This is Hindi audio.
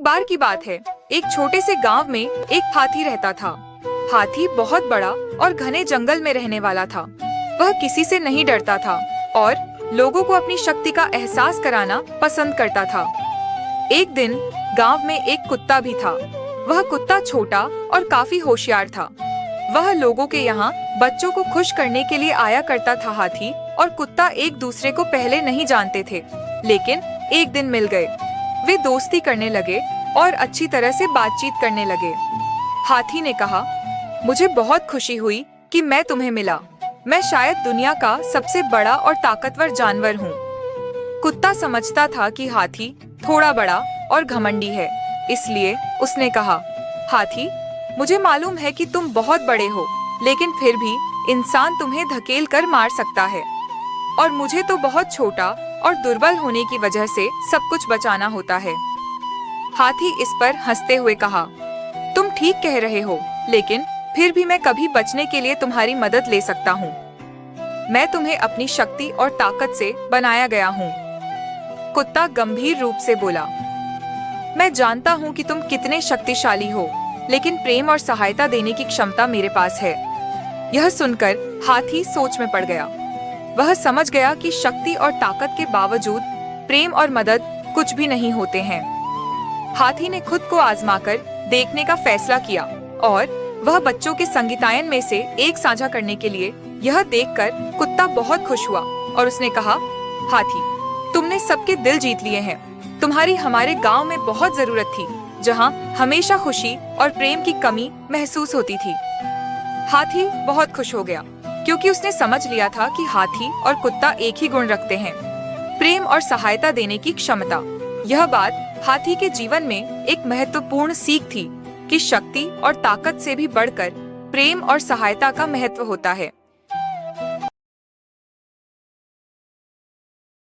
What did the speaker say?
बार की बात है, एक छोटे से गांव में एक हाथी रहता था। हाथी बहुत बड़ा और घने जंगल में रहने वाला था। वह किसी से नहीं डरता था और लोगों को अपनी शक्ति का एहसास कराना पसंद करता था। एक दिन गांव में एक कुत्ता भी था। वह कुत्ता छोटा और काफी होशियार था। वह लोगों के यहाँ बच्चों को खुश करने के लिए आया करता था। हाथी और कुत्ता एक दूसरे को पहले नहीं जानते थे, लेकिन एक दिन मिल गए। वे दोस्ती करने लगे और अच्छी तरह से बातचीत करने लगे। हाथी ने कहा, मुझे बहुत खुशी हुई कि मैं तुम्हें मिला। मैं शायद दुनिया का सबसे बड़ा और ताकतवर जानवर हूँ। कुत्ता समझता था कि हाथी थोड़ा बड़ा और घमंडी है, इसलिए उसने कहा, हाथी, मुझे मालूम है कि तुम बहुत बड़े हो, लेकिन फिर भी इंसान तुम्हें धकेल कर मार सकता है और मुझे तो बहुत छोटा और दुर्बल होने की वजह से सब कुछ बचाना होता है। हाथी इस पर हंसते हुए कहा, तुम ठीक कह रहे हो, लेकिन फिर भी मैं कभी बचने के लिए तुम्हारी मदद ले सकता हूँ। मैं तुम्हें अपनी शक्ति और ताकत से बनाया गया हूँ। कुत्ता गंभीर रूप से बोला, मैं जानता हूँ कि तुम कितने शक्तिशाली हो, लेकिन प्रेम और सहायता देने की क्षमता मेरे पास है। यह सुनकर हाथी सोच में पड़ गया। वह समझ गया कि शक्ति और ताकत के बावजूद प्रेम और मदद कुछ भी नहीं होते हैं। हाथी ने खुद को आजमाकर देखने का फैसला किया और वह बच्चों के संगीतायन में से एक साझा करने के लिए यह देखकर कुत्ता बहुत खुश हुआ और उसने कहा, हाथी, तुमने सबके दिल जीत लिए हैं। तुम्हारी हमारे गांव में बहुत जरूरत थी, जहां हमेशा खुशी और प्रेम की कमी महसूस होती थी। हाथी बहुत खुश हो गया क्योंकि उसने समझ लिया था कि हाथी और कुत्ता एक ही गुण रखते हैं, प्रेम और सहायता देने की क्षमता। यह बात हाथी के जीवन में एक महत्वपूर्ण सीख थी कि शक्ति और ताकत से भी बढ़कर प्रेम और सहायता का महत्व होता है।